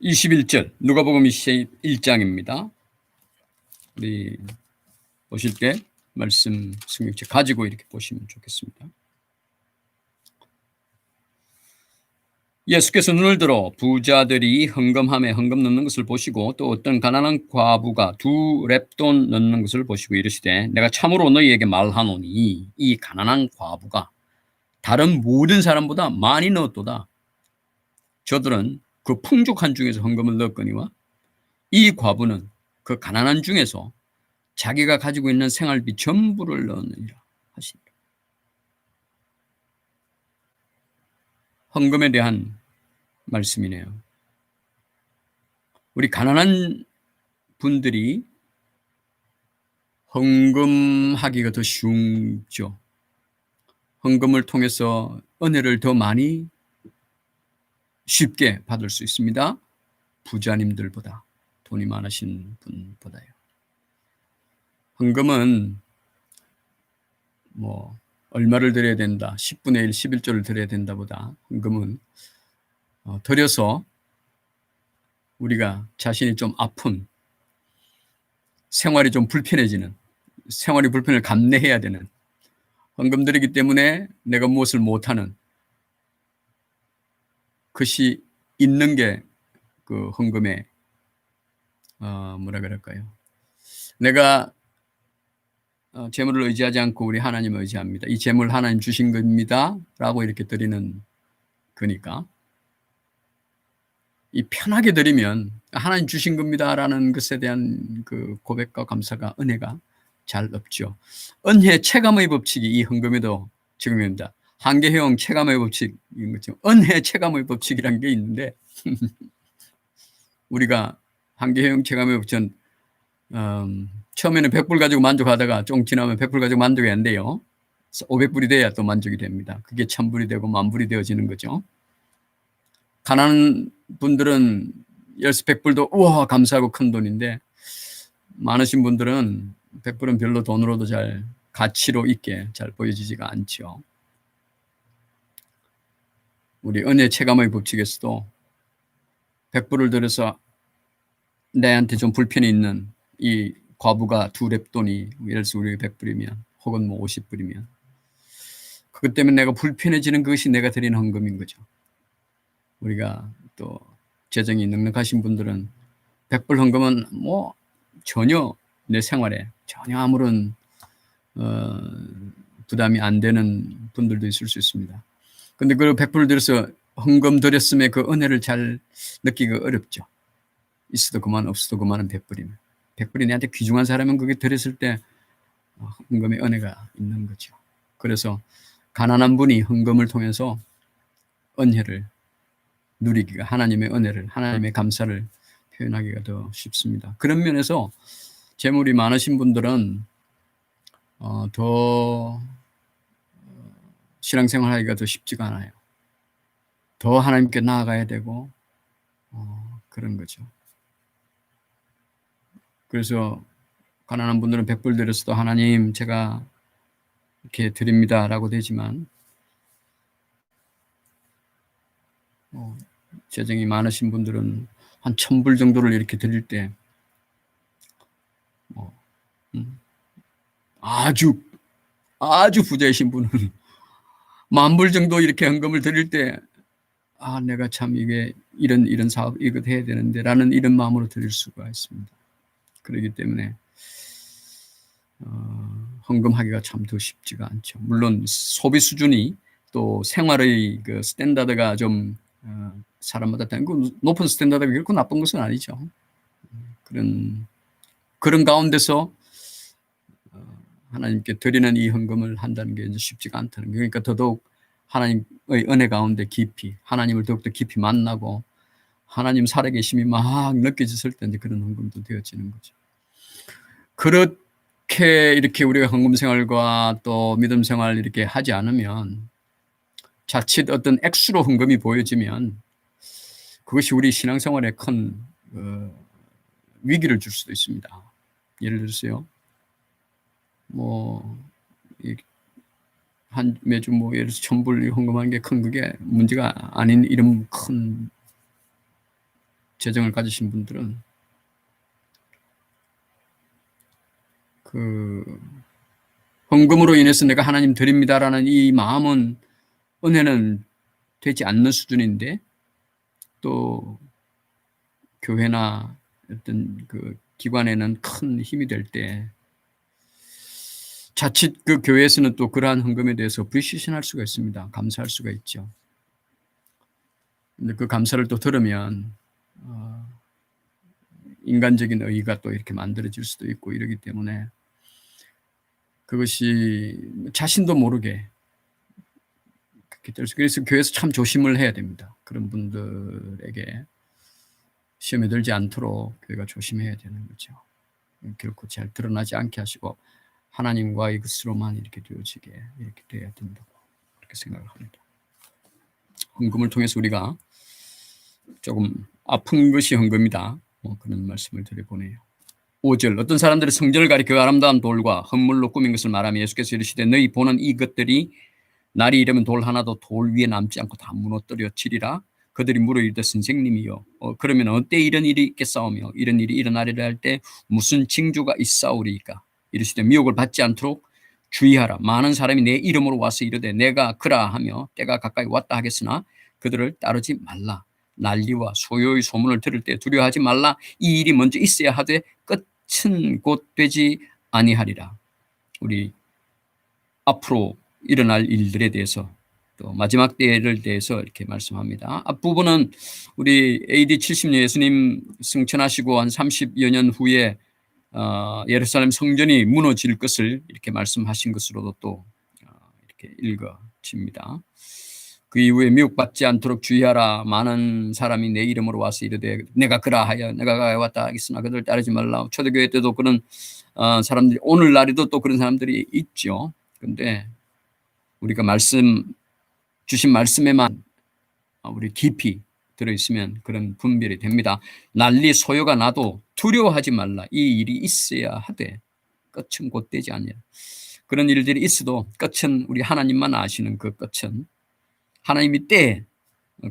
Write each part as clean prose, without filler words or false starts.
21절 누가복음 21장입니다. 우리 보실 때 말씀 성경책 가지고 이렇게 보시면 좋겠습니다. 예수께서 눈을 들어 부자들이 헌금함에 헌금 넣는 것을 보시고 또 어떤 가난한 과부가 2렙돈 넣는 것을 보시고 이르시되 내가 참으로 너희에게 말하노니 이 가난한 과부가 다른 모든 사람보다 많이 넣었도다. 저들은 그 풍족한 중에서 헌금을 넣었거니와 이 과부는 그 가난한 중에서 자기가 가지고 있는 생활비 전부를 넣느니라 하십니다. 헌금에 대한 말씀이네요. 우리 가난한 분들이 헌금하기가 더 쉽죠. 헌금을 통해서 은혜를 더 많이 쉽게 받을 수 있습니다. 부자님들보다, 돈이 많으신 분보다요. 헌금은 뭐 얼마를 드려야 된다, 10분의 1, 11조를 드려야 된다보다 헌금은 드려서 우리가 자신이 좀 아픈, 생활이 좀 불편해지는, 생활이 불편을 감내해야 되는, 헌금 드리기 때문에 내가 무엇을 못하는 것이 있는 게 그 헌금의 뭐라 그럴까요? 내가 재물을 의지하지 않고 우리 하나님을 의지합니다. 이 재물 하나님 주신 겁니다 라고 이렇게 드리는 거니까 이 편하게 드리면 하나님 주신 겁니다 라는 것에 대한 그 고백과 감사가, 은혜가 잘 없죠. 은혜 체감의 법칙이 이 헌금에도 적용됩니다. 한계형 체감의 법칙인 거죠. 은혜 체감의 법칙이라는 게 있는데 우리가 한계형 체감의 법칙은 처음에는 100불 가지고 만족하다가 좀 지나면 100불 가지고 만족이 안 돼요. 500불이 돼야 또 만족이 됩니다. 그게 1000불이 되고 10,000불이 되어지는 거죠. 가난한 분들은 100불도 우와 감사하고 큰 돈인데, 많으신 분들은 100불은 별로 돈으로도 잘 가치로 있게 잘 보여지지가 않죠. 우리 은혜 체감의 법칙에서도 100불을 들여서 내한테 좀 불편이 있는 이 과부가 2렙돈이 예를 들어서 우리 100불이면 혹은 뭐 50불이면 그것 때문에 내가 불편해지는 것이 내가 드리는 헌금인 거죠. 우리가 또 재정이 넉넉하신 분들은 100불 헌금은 뭐 전혀 내 생활에 전혀 아무런 부담이 안 되는 분들도 있을 수 있습니다. 근데 그 100불을 들여서 헌금 드렸음에 그 은혜를 잘 느끼기가 어렵죠. 있어도 그만 없어도 그만은 100불이면. 100불이 내한테 귀중한 사람은 그게 드렸을 때 헌금의 은혜가 있는 거죠. 그래서 가난한 분이 헌금을 통해서 은혜를 누리기가, 하나님의 은혜를, 하나님의 감사를 표현하기가 더 쉽습니다. 그런 면에서 재물이 많으신 분들은 더 신앙생활 하기가 더 쉽지가 않아요. 더 하나님께 나아가야 되고 그런 거죠. 그래서 가난한 분들은 100불 드렸어도 하나님 제가 이렇게 드립니다 라고 되지만 재정이 많으신 분들은 한 1000불 정도를 이렇게 드릴 때 아주 부자이신 분은 10,000불 정도 이렇게 헌금을 드릴 때 내가 참 이게 이런 사업 이거 해야 되는데 라는 이런 마음으로 드릴 수가 있습니다. 그렇기 때문에 헌금하기가 참 더 쉽지가 않죠. 물론 소비 수준이 또 생활의 그 스탠다드가 좀 사람마다 다르고 높은 스탠다드가 결코 나쁜 것은 아니죠. 그런 가운데서 하나님께 드리는 이 헌금을 한다는 게 이제 쉽지가 않다는 거예요. 그러니까 더더욱 하나님의 은혜 가운데 깊이, 하나님을 더욱더 깊이 만나고 하나님 살아계심이 막 느껴졌을 때 이제 그런 헌금도 되어지는 거죠. 그렇게 이렇게 우리가 헌금 생활과 또 믿음 생활 이렇게 하지 않으면, 자칫 어떤 액수로 헌금이 보여지면 그것이 우리 신앙생활에 큰 위기를 줄 수도 있습니다. 예를 들어서요, 매주 예를 들어서 1000불 헌금하는 게 큰 그게 문제가 아닌 이런 큰 재정을 가지신 분들은 그 헌금으로 인해서 내가 하나님 드립니다라는 이 마음은, 은혜는 되지 않는 수준인데, 또 교회나 어떤 그 기관에는 큰 힘이 될 때 자칫 그 교회에서는 또 그러한 헌금에 대해서 불시신할 수가 있습니다. 감사할 수가 있죠. 근데 그 감사를 또 들으면 인간적인 의의가 또 이렇게 만들어질 수도 있고 이러기 때문에 그것이 자신도 모르게 그렇게 될 수, 그래서 교회에서 참 조심을 해야 됩니다. 그런 분들에게 시험에 들지 않도록 교회가 조심해야 되는 거죠. 결코 잘 드러나지 않게 하시고 하나님과의 것으로만 이렇게 되어지게 이렇게 돼야 된다고 그렇게 생각을 합니다. 헌금을 통해서 우리가 조금 아픈 것이 헌금이다, 그런 말씀을 드려보네요. 5절, 어떤 사람들이 성전을 가리켜 아름다운 돌과 헌물로 꾸민 것을 말하며 예수께서 이르시되 너희 보는 이것들이 날이 이르면 돌 하나도 돌 위에 남지 않고 다 무너뜨려지리라. 그들이 물어 이르되 선생님이요, 그러면 어때 이런 일이 있겠사오며 이런 일이 일어나리라 할 때 무슨 징조가 있사오리이까. 이르시되 미혹을 받지 않도록 주의하라. 많은 사람이 내 이름으로 와서 이르되 내가 그라 하며 때가 가까이 왔다 하겠으나 그들을 따르지 말라. 난리와 소요의 소문을 들을 때 두려워하지 말라. 이 일이 먼저 있어야 하되 끝은 곧 되지 아니하리라. 우리 앞으로 일어날 일들에 대해서, 또 마지막 때를 대해서 이렇게 말씀합니다. 앞부분은 우리 AD 70년 예수님 승천하시고 한 30여 년 후에 예루살렘 성전이 무너질 것을 이렇게 말씀하신 것으로도 또 이렇게 읽어집니다. 그 이후에 미혹받지 않도록 주의하라. 많은 사람이 내 이름으로 와서 이르되 내가 그라하여 내가 왔다 하겠으나 그들 따르지 말라. 초대교회 때도 그런 사람들이, 오늘날에도 또 그런 사람들이 있죠. 그런데 우리가 주신 말씀에만 우리 깊이 들어있으면 그런 분별이 됩니다. 난리 소요가 나도 두려워하지 말라. 이 일이 있어야 하되 끝은 곧 되지 않느니라. 그런 일들이 있어도 끝은 우리 하나님만 아시는, 그 끝은 하나님이 때에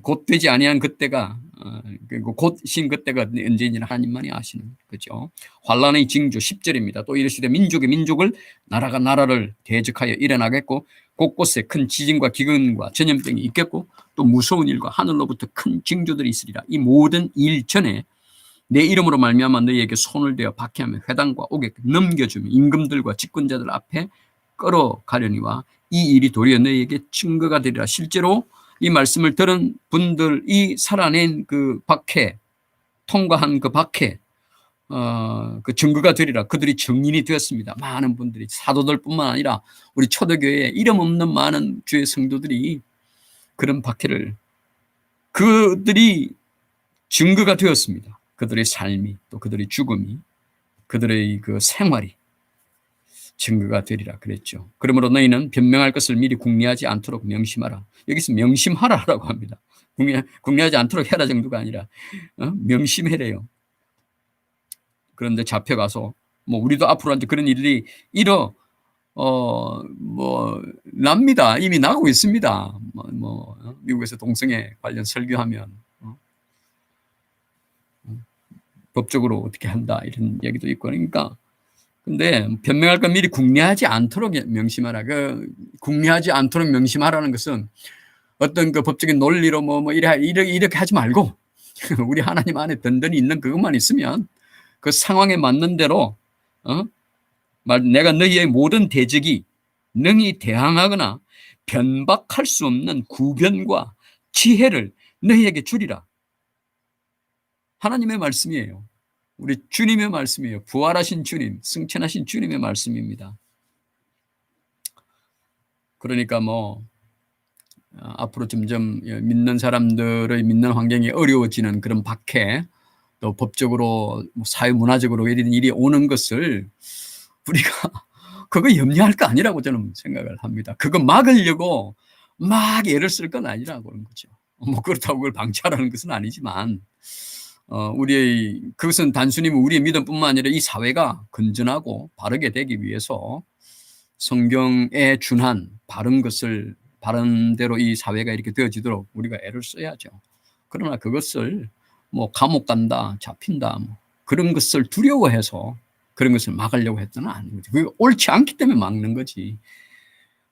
곧 되지 아니한 그때가, 그리고 곧신 그때가 언제인지는 하나님만이 아시는 거죠. 환란의 징조 10절입니다. 또 이르시되 민족의 민족을, 나라가 나라를 대적하여 일어나겠고 곳곳에 큰 지진과 기근과 전염병이 있겠고 또 무서운 일과 하늘로부터 큰 징조들이 있으리라. 이 모든 일 전에 내 이름으로 말미암아 너희에게 손을 대어 박해하며 회당과 옥에 넘겨주며 임금들과 집권자들 앞에 끌어가려니와 이 일이 도리어 너희에게 증거가 되리라. 실제로 이 말씀을 들은 분들이 살아낸 그 박해, 통과한 그 박해, 그 증거가 되리라. 그들이 증인이 되었습니다. 많은 분들이, 사도들뿐만 아니라 우리 초대교회에 이름 없는 많은 주의 성도들이 그런 박해를, 그들이 증거가 되었습니다. 그들의 삶이, 또 그들의 죽음이, 그들의 그 생활이 증거가 되리라 그랬죠. 그러므로 너희는 변명할 것을 미리 궁리하지 않도록 명심하라. 여기서 명심하라라고 합니다. 궁리하지 않도록 해라 정도가 아니라 명심해래요. 그런데 잡혀가서 우리도 앞으로 이제 그런 일이 납니다. 이미 나고 있습니다. 미국에서 동성애 관련 설교하면 법적으로 어떻게 한다 이런 얘기도 있고, 그러니까. 근데 변명할 건 미리 궁리하지 않도록 명심하라. 궁리하지 않도록 명심하라는 것은 어떤 그 법적인 논리로 이렇게 하지 말고 우리 하나님 안에 든든히 있는 그것만 있으면 그 상황에 맞는 대로 내가 너희의 모든 대적이 능히 대항하거나 변박할 수 없는 구변과 지혜를 너희에게 주리라. 하나님의 말씀이에요. 우리 주님의 말씀이에요. 부활하신 주님, 승천하신 주님의 말씀입니다. 그러니까 앞으로 점점 믿는 사람들의 믿는 환경이 어려워지는 그런 박해, 또 법적으로 사회문화적으로 이런 일이 오는 것을 우리가 그거 염려할 거 아니라고 저는 생각을 합니다. 그거 막으려고 막 애를 쓸 건 아니라고 그런 거죠. 그렇다고 그걸 방치하라는 것은 아니지만 그것은 단순히 우리의 믿음뿐만 아니라 이 사회가 건전하고 바르게 되기 위해서 성경에 준한 바른 것을 바른 대로 이 사회가 이렇게 되어지도록 우리가 애를 써야죠. 그러나 그것을 뭐 감옥 간다, 잡힌다, 뭐 그런 것을 두려워해서 그런 것을 막으려고 했던 건 아닌 거지. 그게 옳지 않기 때문에 막는 거지.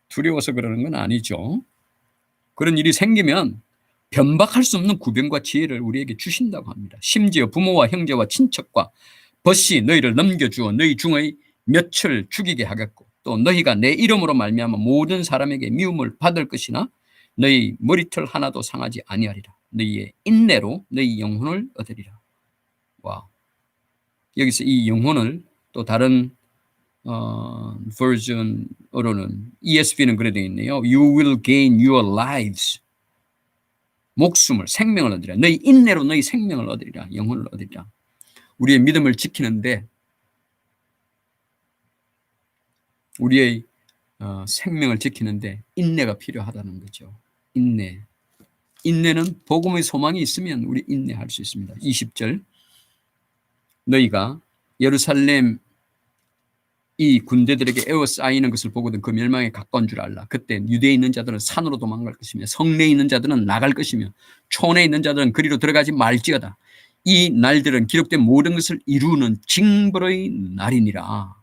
두려워서 그러는 건 아니죠. 그런 일이 생기면 변박할 수 없는 구변과 지혜를 우리에게 주신다고 합니다. 심지어 부모와 형제와 친척과 벗이 너희를 넘겨주어 너희 중의 몇을 죽이게 하겠고 또 너희가 내 이름으로 말미암아 모든 사람에게 미움을 받을 것이나 너희 머리털 하나도 상하지 아니하리라. 너희의 인내로 너희 영혼을 얻으리라. 와, 여기서 이 영혼을 또 다른 버전으로는 ESV는 그래 되어 있네요. You will gain your lives. 목숨을, 생명을 얻으리라. 너희 인내로 너희 생명을 얻으리라. 영혼을 얻으리라. 우리의 믿음을 지키는데 우리의 생명을 지키는데 인내가 필요하다는 거죠. 인내. 인내는 복음의 소망이 있으면 우리 인내할 수 있습니다. 20절 너희가 예루살렘 이 군대들에게 에워싸이는 것을 보거든 그 멸망에 가까운 줄 알라. 그때 유대에 있는 자들은 산으로 도망갈 것이며 성내에 있는 자들은 나갈 것이며 촌에 있는 자들은 그리로 들어가지 말지어다. 이 날들은 기록된 모든 것을 이루는 징벌의 날이니라.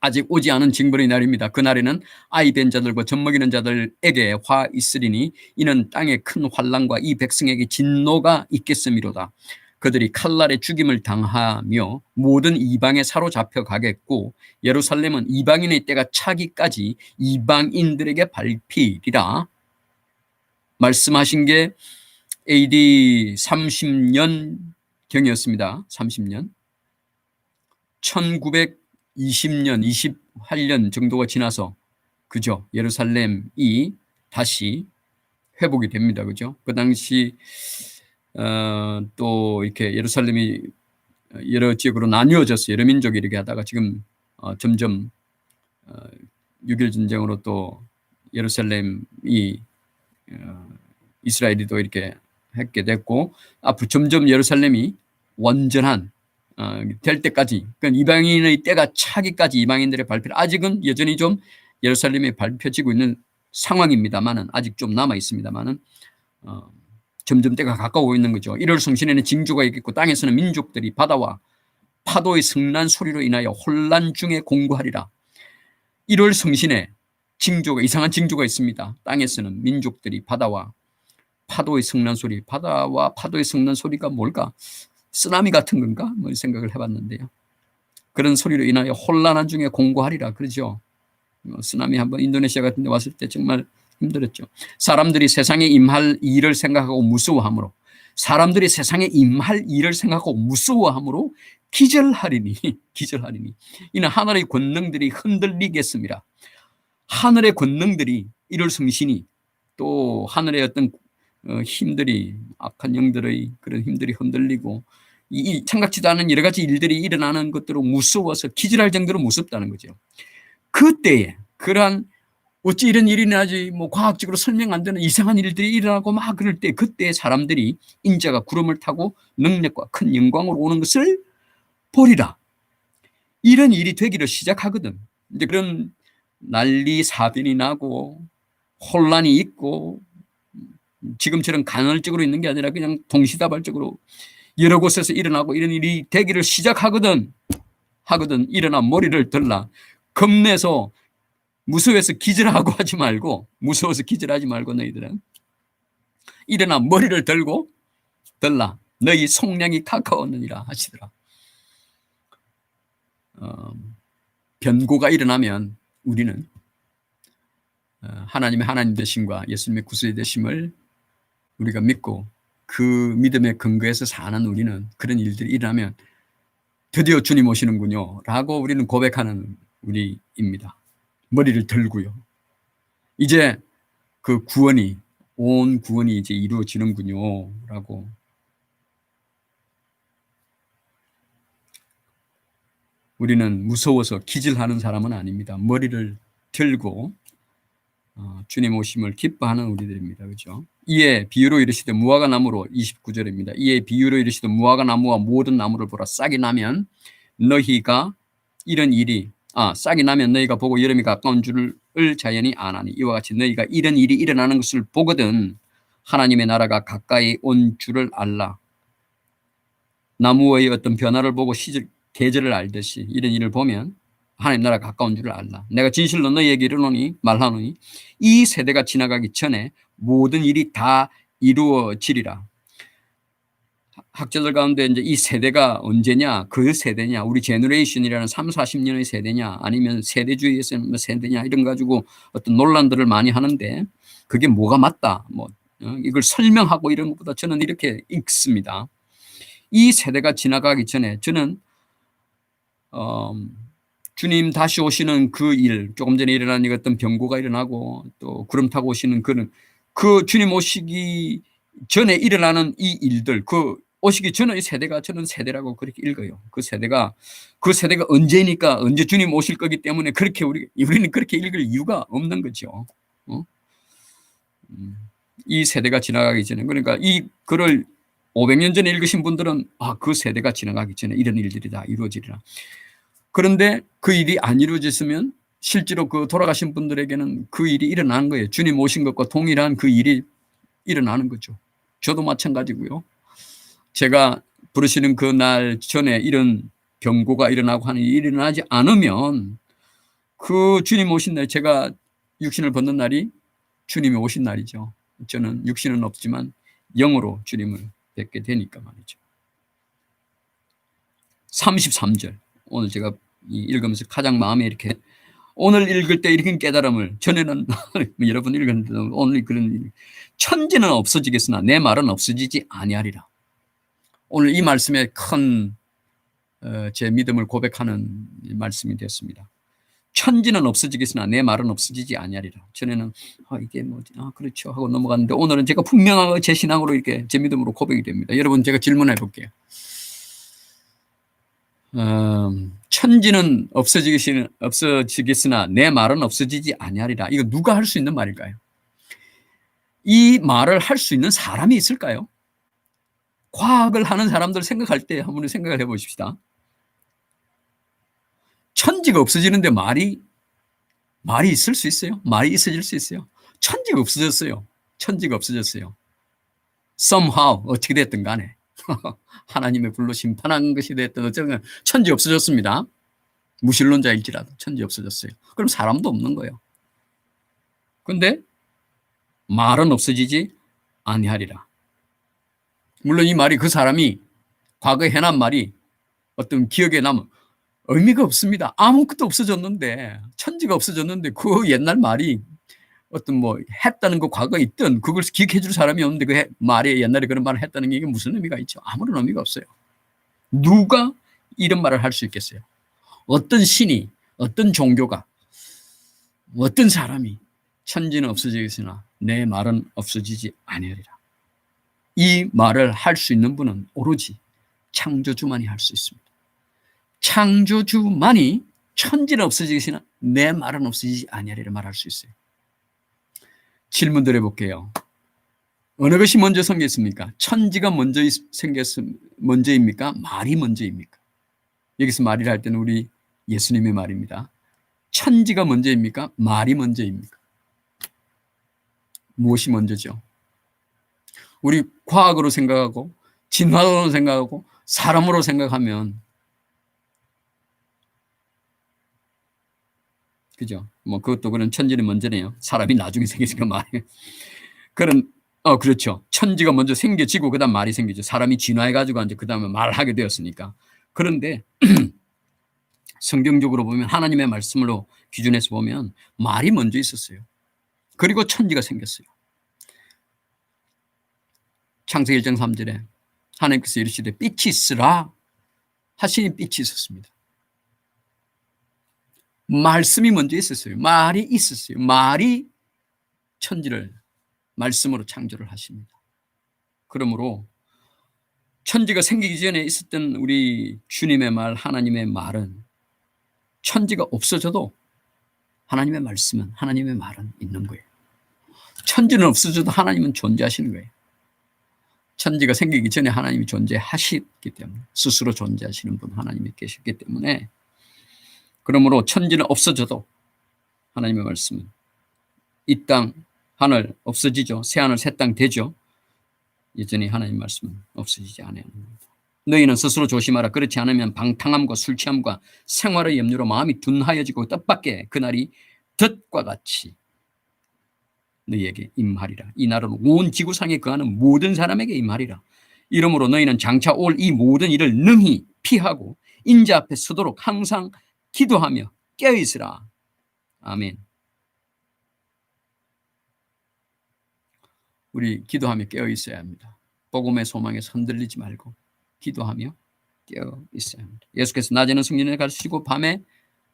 아직 오지 않은 징벌의 날입니다. 그 날에는 아이 벤 자들과 젖먹이는 자들에게 화 있으리니 이는 땅에 큰 환난과 이 백성에게 진노가 있겠음이로다. 그들이 칼날에 죽임을 당하며 모든 이방에 사로잡혀 가겠고 예루살렘은 이방인의 때가 차기까지 이방인들에게 밟히리라. 말씀하신 게 AD 30년경이었습니다. 30년. 1920년, 28년 정도가 지나서 그죠? 예루살렘이 다시 회복이 됩니다. 그죠? 그 당시 또 이렇게 예루살렘이 여러 지역으로 나뉘어졌어요. 여러 민족이 이렇게 하다가 지금 점점 6.1 전쟁으로 또 예루살렘이 이스라엘이 또 이렇게 했게 됐고 앞으로 점점 예루살렘이 완전한 될 때까지 그러니까 이방인의 때가 차기까지 이방인들의 발표를 아직은 여전히 좀 예루살렘이 밟혀지고 있는 상황입니다만은 아직 좀 남아 있습니다만은 점점 때가 가까우고 있는 거죠. 1월 성신에는 징조가 있겠고 땅에서는 민족들이 바다와 파도의 성난 소리로 인하여 혼란 중에 공고하리라. 1월 성신에 징조가 이상한 징조가 있습니다. 땅에서는 민족들이 바다와 파도의 성난 소리, 바다와 파도의 성난 소리가 뭘까? 쓰나미 같은 건가? 뭐 생각을 해봤는데요. 그런 소리로 인하여 혼란한 중에 공고하리라. 그러죠. 쓰나미 한번 인도네시아 같은 데 왔을 때 정말 힘들었죠. 사람들이 세상에 임할 일을 생각하고 무서워하므로 사람들이 세상에 임할 일을 생각하고 무서워하므로 기절하리니 이는 하늘의 권능들이 흔들리겠습니다. 하늘의 권능들이 1월 성신이 또 하늘의 어떤 힘들이 악한 영들의 그런 힘들이 흔들리고 이 생각지도 않은 여러 가지 일들이 일어나는 것들로 무서워서 기절할 정도로 무섭다는 거죠. 그때에 그러한 어찌 이런 일이 나지 뭐 과학적으로 설명 안 되는 이상한 일들이 일어나고 막 그럴 때 그때 사람들이 인자가 구름을 타고 능력과 큰 영광으로 오는 것을 보리라. 이런 일이 되기를 시작하거든. 이제 그런 난리 사변이 나고 혼란이 있고 지금처럼 간헐적으로 있는 게 아니라 그냥 동시다발적으로 여러 곳에서 일어나고 이런 일이 되기를 시작하거든. 일어나 머리를 들라. 겁내서 무서워서 기절하고 하지 말고 무서워서 기절하지 말고 너희들은 일어나 머리를 들고 들라. 너희 속량이 가까웠느니라 하시더라. 변고가 일어나면 우리는 하나님의 하나님 되심과 예수님의 구속의 되심을 우리가 믿고 그 믿음의 근거에서 사는 우리는 그런 일들이 일어나면 드디어 주님 오시는군요 라고 우리는 고백하는 우리입니다. 머리를 들고요. 이제 그 구원이 온 구원이 이제 이루어지는군요 라고 우리는 무서워서 기절하는 사람은 아닙니다. 머리를 들고 주님 오심을 기뻐하는 우리들입니다. 그렇죠? 이에 비유로 이르시되 무화과 나무로 29절입니다. 이에 비유로 이르시되 무화과 나무와 모든 나무를 보라. 싹이 나면 너희가 이런 일이 싹이 나면 너희가 보고 여름이 가까운 줄을 자연히 아나니 이와 같이 너희가 이런 일이 일어나는 것을 보거든 하나님의 나라가 가까이 온 줄을 알라. 나무의 어떤 변화를 보고 시절, 계절을 알듯이 이런 일을 보면 하나님 나라 가까운 줄을 알라. 내가 진실로 너희에게 이르노니 말하노니 이 세대가 지나가기 전에 모든 일이 다 이루어지리라. 학자들 가운데 이제 이 세대가 언제냐, 그 세대냐, 우리 제너레이션이라는 3, 40년의 세대냐, 아니면 세대주의에서 세대냐, 이런 가지고 어떤 논란들을 많이 하는데 그게 뭐가 맞다, 뭐, 이걸 설명하고 이런 것보다 저는 이렇게 읽습니다. 이 세대가 지나가기 전에 저는, 주님 다시 오시는 그 일, 조금 전에 일어난 어떤 병고가 일어나고 또 구름 타고 오시는 그 주님 오시기 전에 일어나는 이 일들, 그 오시기 전의 세대가 저는 세대라고 그렇게 읽어요. 그 세대가 언제니까 언제 주님 오실 거기 때문에 그렇게 우리는 그렇게 읽을 이유가 없는 거죠. 이 세대가 지나가기 전에, 그러니까 이 글을 500년 전에 읽으신 분들은 그 세대가 지나가기 전에 이런 일들이 다 이루어지리라. 그런데 그 일이 안 이루어졌으면 실제로 그 돌아가신 분들에게는 그 일이 일어난 거예요. 주님 오신 것과 동일한 그 일이 일어나는 거죠. 저도 마찬가지고요. 제가 부르시는 그 날 전에 이런 병고가 일어나고 하는 일이 일어나지 않으면 그 주님 오신 날, 제가 육신을 벗는 날이 주님이 오신 날이죠. 저는 육신은 없지만 영으로 주님을 뵙게 되니까 말이죠. 33절 오늘 제가 읽으면서 가장 마음에 이렇게, 오늘 읽을 때 이렇게 깨달음을, 전에는 여러분 읽었는데 오늘 그런, 천지는 없어지겠으나 내 말은 없어지지 아니하리라. 오늘 이 말씀에 큰 제 믿음을 고백하는 말씀이 됐습니다. 천지는 없어지겠으나 내 말은 없어지지 아니하리라. 전에는 이게 뭐지? 그렇죠 하고 넘어갔는데 오늘은 제가 분명하게 제 신앙으로 이렇게 제 믿음으로 고백이 됩니다. 여러분, 제가 질문해 볼게요. 천지는 없어지겠으나 내 말은 없어지지 아니하리라. 이거 누가 할 수 있는 말일까요? 이 말을 할 수 있는 사람이 있을까요? 과학을 하는 사람들 생각할 때 한번 생각을 해보십시다. 천지가 없어지는데 말이 있을 수 있어요? 말이 있어질 수 있어요? 천지가 없어졌어요. somehow 어떻게 됐든 간에 하나님의 불로 심판한 것이 됐든 어쨌든 천지 없어졌습니다. 무신론자일지라도 천지 없어졌어요. 그럼 사람도 없는 거예요. 그런데 말은 없어지지 아니하리라. 물론 이 말이, 그 사람이 과거에 해난 말이 어떤 기억에 남은 의미가 없습니다. 아무것도 없어졌는데, 천지가 없어졌는데 그 옛날 말이 어떤 뭐 했다는 거 과거에 있던 그걸 기억해 줄 사람이 없는데 그 말이 옛날에 그런 말을 했다는 게 이게 무슨 의미가 있죠? 아무런 의미가 없어요. 누가 이런 말을 할 수 있겠어요? 어떤 신이, 어떤 종교가, 어떤 사람이 천지는 없어지겠으나 내 말은 없어지지 아니하리라. 이 말을 할 수 있는 분은 오로지 창조주만이 할 수 있습니다. 창조주만이 천지는 없어지겠으나 내 말은 없어지지 아니하리라 말할 수 있어요. 질문 드려볼게요. 어느 것이 먼저 생겼습니까? 천지가 먼저입니까? 말이 먼저입니까? 여기서 말이라 할 때는 우리 예수님의 말입니다. 천지가 먼저입니까? 말이 먼저입니까? 무엇이 먼저죠? 우리 과학으로 생각하고 진화론으로 생각하고 사람으로 생각하면, 그죠? 뭐 그것도 그런 천지는 먼저네요. 사람이 나중에 생기니까 말이에요. 그렇죠. 천지가 먼저 생겨지고 그다음 말이 생기죠. 사람이 진화해가지고 이제 그다음에 말하게 되었으니까. 그런데 성경적으로 보면, 하나님의 말씀으로 기준해서 보면 말이 먼저 있었어요. 그리고 천지가 생겼어요. 창세기 1장 3절에 하나님께서 이르시되 빛이 있으라 하시니 빛이 있었습니다. 말씀이 먼저 있었어요. 말이 있었어요. 말이 천지를 말씀으로 창조를 하십니다. 그러므로 천지가 생기기 전에 있었던 우리 주님의 말, 하나님의 말은, 천지가 없어져도 하나님의 말씀은, 하나님의 말은 있는 거예요. 천지는 없어져도 하나님은 존재하시는 거예요. 천지가 생기기 전에 하나님이 존재하셨기 때문에, 스스로 존재하시는 분 하나님이 계셨기 때문에, 그러므로 천지는 없어져도 하나님의 말씀은, 이 땅 하늘 없어지죠. 새 하늘 새 땅 되죠. 여전히 하나님 말씀은 없어지지 않아요. 너희는 스스로 조심하라. 그렇지 않으면 방탕함과 술 취함과 생활의 염려로 마음이 둔하여지고 뜻밖의 그날이 덫과 같이 너희에게 임하리라. 이 날은 온 지구상에 거하는 모든 사람에게 임하리라. 이러므로 너희는 장차 올 이 모든 일을 능히 피하고 인자 앞에 서도록 항상 기도하며 깨어있으라. 아멘. 우리 기도하며 깨어있어야 합니다. 복음의 소망에서 흔들리지 말고 기도하며 깨어있어야 합니다. 예수께서 낮에는 성전에 가시고 밤에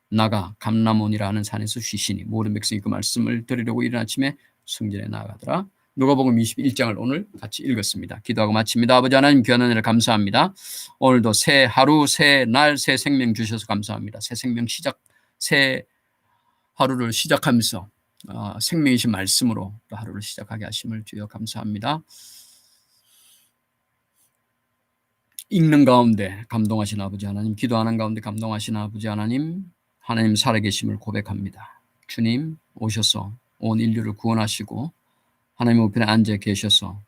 나가 감람원이라 하는 산에서 쉬시니 모든 백성이 그 말씀을 들으려고 이른 아침에 성전에 나가더라. 누가복음 21장을 오늘 같이 읽었습니다. 기도하고 마칩니다. 아버지 하나님 귀한 은혜를 감사합니다. 오늘도 새 하루, 새 날, 새 생명 주셔서 감사합니다. 새 생명 시작, 새 하루를 시작하면서 생명이신 말씀으로 또 하루를 시작하게 하심을 주여 감사합니다. 읽는 가운데 감동하신 아버지 하나님, 기도하는 가운데 감동하신 아버지 하나님, 하나님 살아계심을 고백합니다. 주님 오셔서 온 인류를 구원하시고 하나님 우편에 앉아 계셔서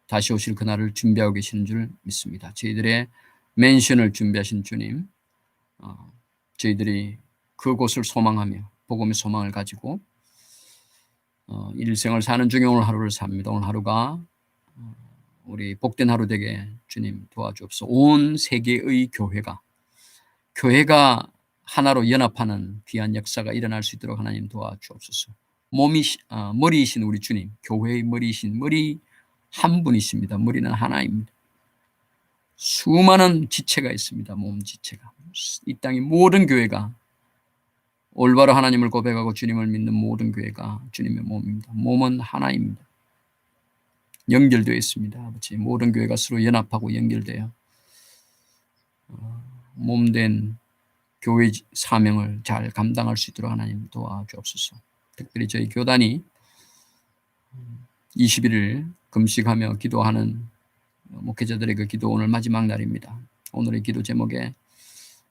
다시 오실 그날을 준비하고 계시는 줄 믿습니다. 저희들의 맨션을 준비하신 주님, 저희들이 그곳을 소망하며 복음의 소망을 가지고 일생을 사는 중에 오늘 하루를 삽니다. 오늘 하루가 우리 복된 하루 되게 주님 도와주옵소서. 온 세계의 교회가 하나로 연합하는 귀한 역사가 일어날 수 있도록 하나님 도와주옵소서. 머리이신 우리 주님, 교회의 머리이신 머리 한 분이십니다. 머리는 하나입니다. 수많은 지체가 있습니다. 몸 지체가. 이 땅의 모든 교회가 올바로 하나님을 고백하고 주님을 믿는 모든 교회가 주님의 몸입니다. 몸은 하나입니다. 연결되어 있습니다. 아버지, 모든 교회가 서로 연합하고 연결되어 몸된 교회 사명을 잘 감당할 수 있도록 하나님 도와주옵소서. 특별히 저희 교단이 21일 금식하며 기도하는 목회자들의 그 기도 오늘 마지막 날입니다. 오늘의 기도 제목에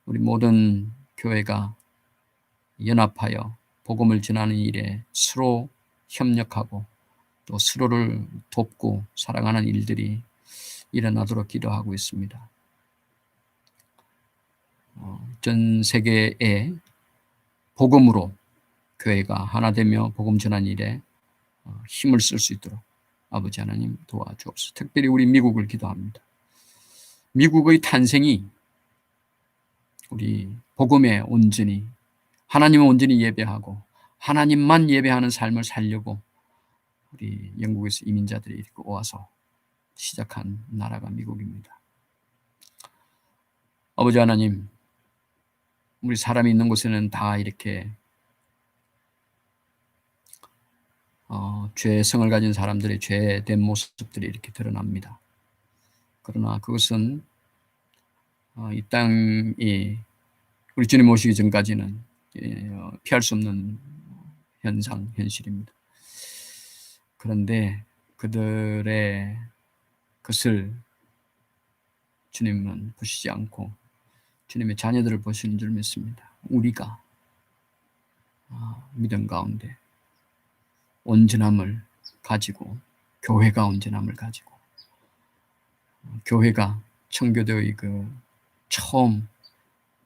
우리 모든 교회가 연합하여 복음을 전하는 일에 서로 협력하고 또 서로를 돕고 사랑하는 일들이 일어나도록 기도하고 있습니다. 전 세계에 복음으로 교회가 하나 되며 복음 전하는 일에 힘을 쓸 수 있도록 아버지 하나님 도와주옵소서. 특별히 우리 미국을 기도합니다. 미국의 탄생이 우리 복음에 온전히 하나님을 온전히 예배하고 하나님만 예배하는 삶을 살려고 우리 영국에서 이민자들이 이렇게 와서 시작한 나라가 미국입니다. 아버지 하나님, 우리 사람이 있는 곳에는 다 이렇게 죄성을 가진 사람들의 죄된 모습들이 이렇게 드러납니다. 그러나 그것은 이 땅이 우리 주님 오시기 전까지는 피할 수 없는 현실입니다. 그런데 그들의 것을 주님은 보시지 않고 주님의 자녀들을 보시는 줄 믿습니다. 우리가 믿음 가운데 온전함을 가지고 교회가 온전함을 가지고 교회가 청교도의 그 처음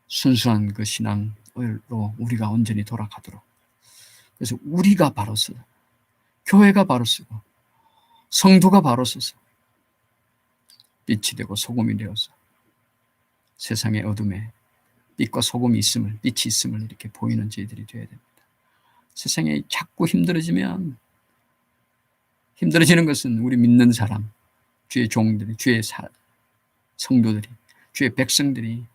순수한 그 신앙으로 우리가 온전히 돌아가도록, 그래서 우리가 바로 서서 교회가 바로 서고 성도가 바로 서서 빛이 되고 소금이 되어서 세상의 어둠에 빛과 소금이 있음을, 빛이 있음을 이렇게 보이는 저희들이 되어야 됩니다. 세상에 자꾸 힘들어지는 것은 우리 믿는 사람, 주의 종들이, 주의 성도들이, 주의 백성들이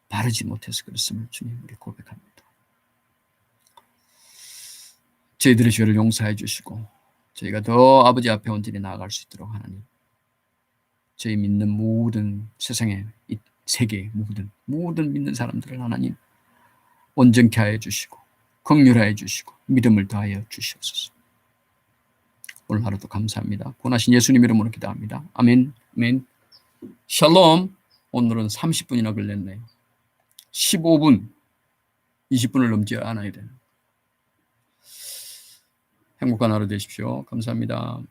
바르지 못해서 그렇음을 주님 우리 고백합니다. 저희들의 죄를 용서해 주시고 저희가 더 아버지 앞에 온전히 나아갈 수 있도록 하나님, 저희 믿는 모든 세상의 이 세계의 모든 믿는 사람들을 하나님 온전케 하여 주시고 긍휼하여 주시고 믿음을 더하여 주시옵소서. 오늘 하루도 감사합니다. 구원하신 예수님 이름으로 기도합니다. 아멘. 아멘. 샬롬. 오늘은 30분이나 걸렸네요. 15분, 20분을 넘지 않아야 되는 행복한 하루 되십시오. 감사합니다.